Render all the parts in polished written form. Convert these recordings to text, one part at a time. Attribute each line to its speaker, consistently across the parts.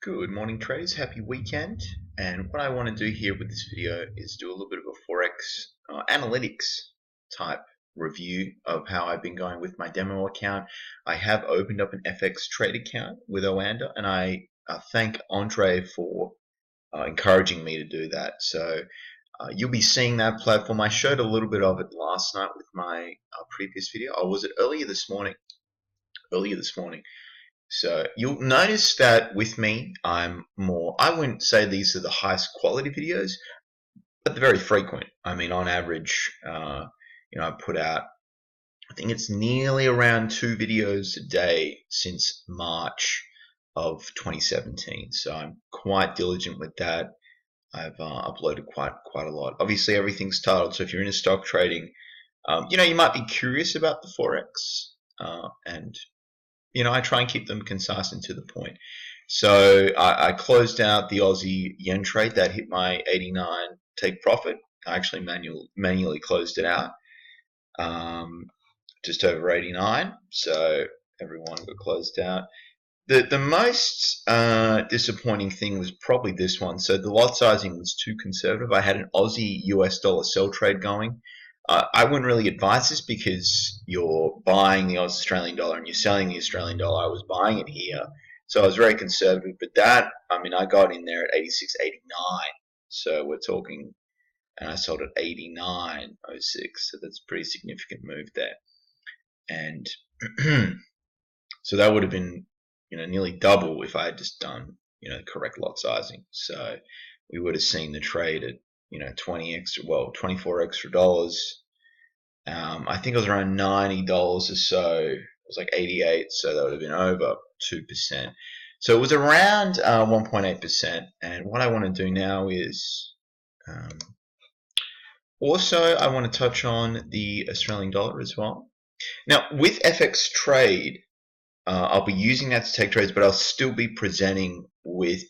Speaker 1: Good morning, traders. Happy weekend. And what I want to do here with this video is do a little bit of a Forex analytics type review of how I've been going with my demo account. I have opened up an FX trade account with Oanda, and I thank Andre for encouraging me to do that. So you'll be seeing that platform. I showed a little bit of it last night with my previous video. I was it earlier this morning. So you'll notice that with me, I wouldn't say these are the highest quality videos, but they're very frequent. I mean, on average, I put out, I think it's nearly around 2 videos a day since March of 2017. So I'm quite diligent with that. I've uploaded quite a lot. Obviously, everything's titled, so if you're into stock trading, you might be curious about the Forex, and I try and keep them concise and to the point. So I closed out the Aussie yen trade that hit my 89 take profit. I actually manually closed it out, just over 89. So everyone got closed out. The most disappointing thing was probably this one. So the lot sizing was too conservative. I had an Aussie US dollar sell trade going. I wouldn't really advise this because you're buying the Australian dollar and you're selling the Australian dollar. I was buying it here, so I was very conservative. But I got in there at 86.89. So we're talking, and I sold at 89.06. So that's a pretty significant move there. And so that would have been, nearly double if I had just done, correct lot sizing. So we would have seen the trade at 24 extra dollars. I think it was around $90 or so. It was like 88, so that would have been over 2%. So it was around 1.8%. And what I want to do now is also I want to touch on the Australian dollar as well. Now with FX trade, I'll be using that to take trades, but I'll still be presenting with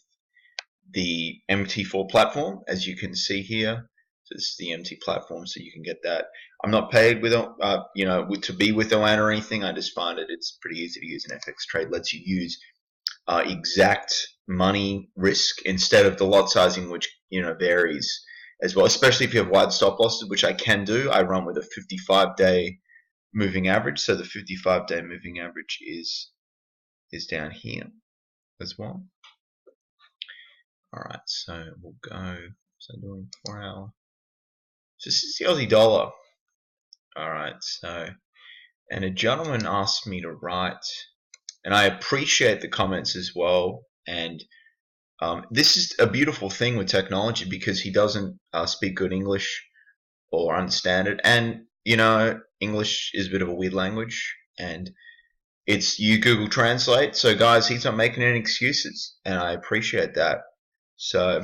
Speaker 1: the MT4 platform, as you can see here. So this is the MT platform, so you can get that. I'm not paid with, to be with Oana or anything. I just find it's pretty easy to use an FX trade. Lets you use exact money risk instead of the lot sizing, which varies as well. Especially if you have wide stop losses, which I can do. I run with a 55-day moving average, so the 55-day moving average is down here as well. All right, so we'll go. So doing 4 hour. So this is the Aussie dollar. All right, so, and a gentleman asked me to write, and I appreciate the comments as well. And this is a beautiful thing with technology because he doesn't speak good English or understand it. And English is a bit of a weird language, and you Google Translate. So guys, he's not making any excuses, and I appreciate that. So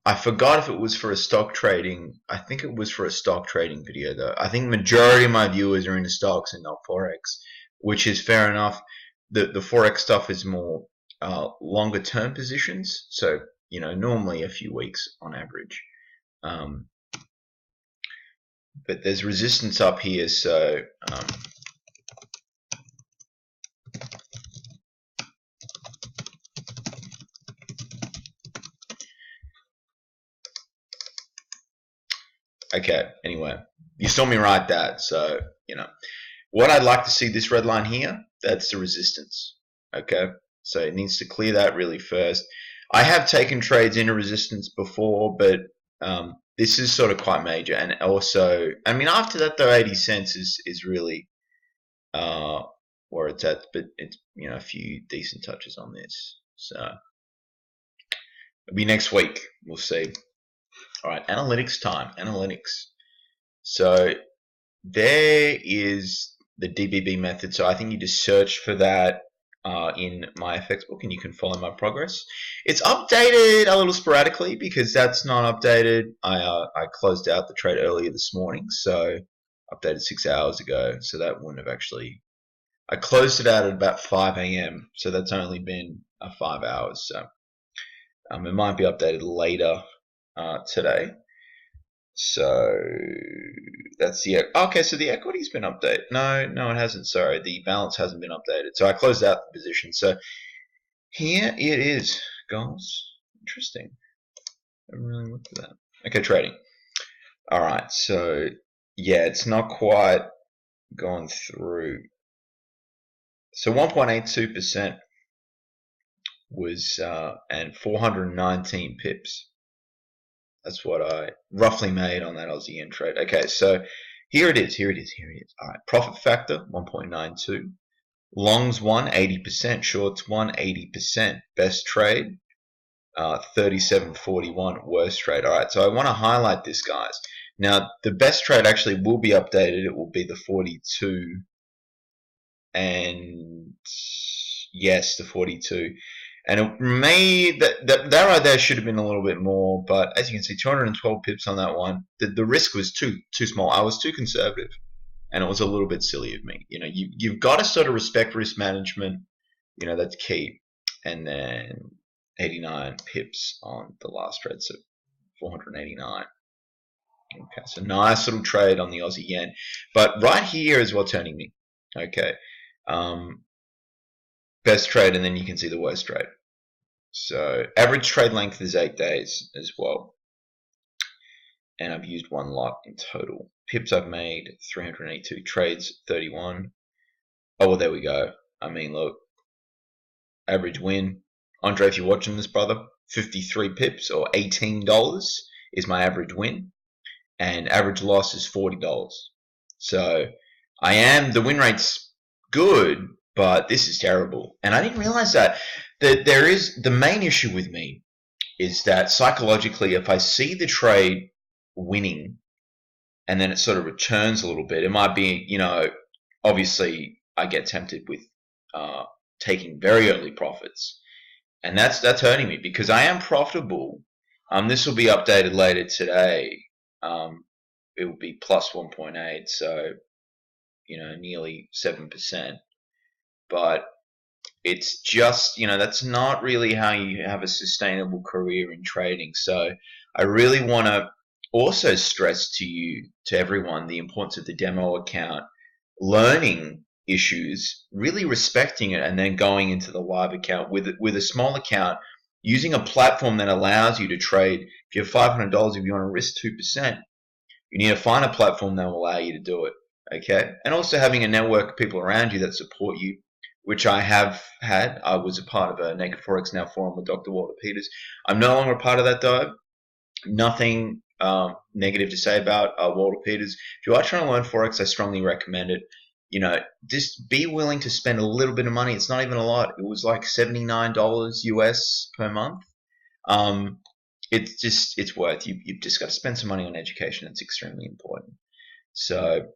Speaker 1: I forgot if it was for a stock trading. I think it was for a stock trading video though. I think the majority of my viewers are into stocks and not Forex, which is fair enough. The Forex stuff is more longer term positions, so normally a few weeks on average. But there's resistance up here, so okay, anyway, you saw me write that, so what I'd like to see, this red line here, that's the resistance. Okay, so it needs to clear that really first. I have taken trades into resistance before, but this is sort of quite major. And also, after that though, 80 cents is really where it's at, but it's a few decent touches on this. So it'll be next week, we'll see. All right, analytics time. Analytics. So there is the DBB method. So I think you just search for that in MyFxbook, and you can follow my progress. It's updated a little sporadically because that's not updated. I closed out the trade earlier this morning, so updated 6 hours ago. So that wouldn't have actually. I closed it out at about 5 a.m. So that's only been 5 hours. So it might be updated later today. So that's the okay. So the equity's been updated. No, it hasn't. Sorry, the balance hasn't been updated. So I closed out the position. So here it is, guys. Interesting. I haven't really looked at that. Okay, trading. Alright, so yeah, it's not quite gone through. So 1.82% was and 419 pips. That's what I roughly made on that Aussie yen trade. Okay, so here it is. Alright, profit factor 1.92. Longs won 80%, shorts won 80%. Best trade 37.41. Worst trade. Alright, so I want to highlight this, guys. Now, the best trade actually will be updated. It will be the 42, and yes, the 42. And it may that right there should have been a little bit more, but as you can see, 212 pips on that one. The risk was too small. I was too conservative, and it was a little bit silly of me. You know, you've got to sort of respect risk management. You know, that's key. And then 89 pips on the last trade, so 489. Okay, so nice little trade on the Aussie yen, but right here is what's hurting me. Okay, best trade, and then you can see the worst trade. So average trade length is 8 days as well, and I've used one lot in total. Pips I've made 382, trades 31. Oh well, there we go. I mean, look, average win. Andre, if you're watching this, brother, 53 pips or $18 is my average win, and average loss is $40. So the win rate's good, but this is terrible. And I didn't realize that there is the main issue with me is that psychologically, if I see the trade winning and then it sort of returns a little bit, it might be, you know, obviously I get tempted with taking very early profits, and that's hurting me because I am profitable. This will be updated later today. It will be plus 1.8, so you know, nearly 7%. But it's just, you know, that's not really how you have a sustainable career in trading. So I really want to also stress to everyone, the importance of the demo account, learning issues, really respecting it, and then going into the live account with a small account, using a platform that allows you to trade. If you have $500, if you want to risk 2%, you need to find a platform that will allow you to do it. Okay, and also having a network of people around you that support you, which I have had. I was a part of a Naked Forex Now forum with Dr. Walter Peters. I'm no longer a part of that though. Nothing negative to say about Walter Peters. If you are trying to learn Forex, I strongly recommend it. You know, just be willing to spend a little bit of money. It's not even a lot. It was like $79 US per month. It's worth. You've just got to spend some money on education. It's extremely important. So,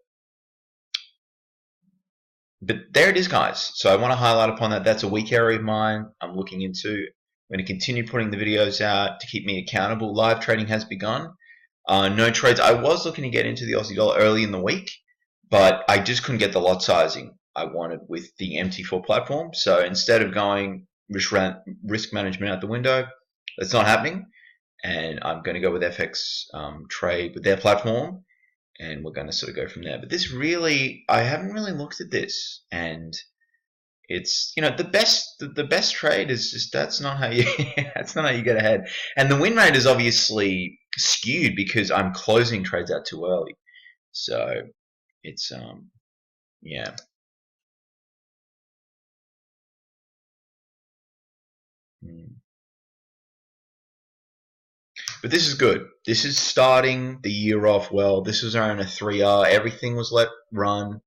Speaker 1: but there it is, guys. So I want to highlight upon that. That's a weak area of mine I'm looking into. I'm going to continue putting the videos out to keep me accountable. Live trading has begun. No trades. I was looking to get into the Aussie dollar early in the week, but I just couldn't get the lot sizing I wanted with the MT4 platform. So instead of going risk management out the window, that's not happening. And I'm going to go with FX trade with their platform, and we're going to sort of go from there. But this really, I haven't really looked at this, and it's, you know, the best trade is just that's not how you get ahead. And the win rate is obviously skewed because I'm closing trades out too early. So it's yeah. But this is good. This is starting the year off well. This was around a 3R. Everything was let run.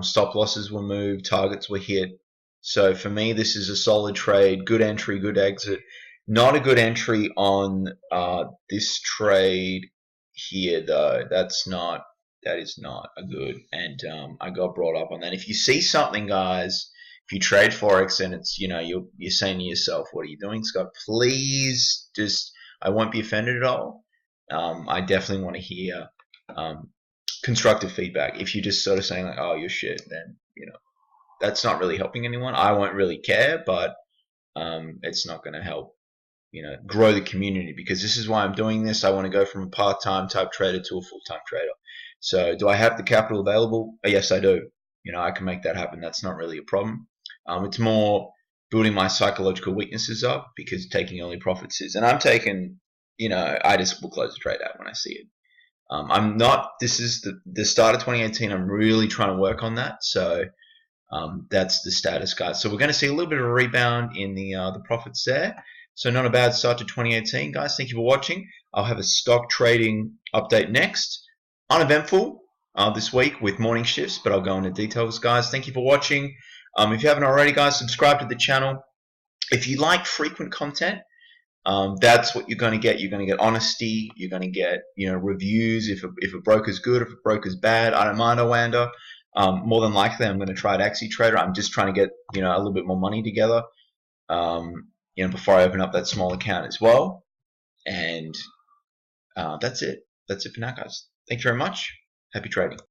Speaker 1: Stop losses were moved. Targets were hit. So for me, this is a solid trade. Good entry, good exit. Not a good entry on this trade here, though. That is not a good. And I got brought up on that. If you see something, guys, if you trade Forex and it's, you know, you're saying to yourself, what are you doing, Scott? Please just, I won't be offended at all. I definitely want to hear constructive feedback. If you're just sort of saying like, oh, you're shit, then, you know, that's not really helping anyone. I won't really care, but it's not going to help, you know, grow the community, because this is why I'm doing this. I want to go from a part-time type trader to a full-time trader. So do I have the capital available? Yes, I do. You know, I can make that happen. That's not really a problem. It's more building my psychological weaknesses up, because taking early profits is, and I'm taking, I just will close the trade out when I see it. I'm not, this is the start of 2018, I'm really trying to work on that, so that's the status, guys. So we're going to see a little bit of a rebound in the profits there. So not a bad start to 2018, guys. Thank you for watching. I'll have a stock trading update next. Uneventful this week with morning shifts, but I'll go into details, guys. Thank you for watching. If you haven't already, guys, subscribe to the channel. If you like frequent content, that's what you're going to get. You're going to get honesty. You're going to get, reviews. If a broker's good, if a broker's bad, I don't mind, Oanda. More than likely, I'm going to try at AxiTrader. I'm just trying to get, a little bit more money together, before I open up that small account as well. And that's it. That's it for now, guys. Thank you very much. Happy trading.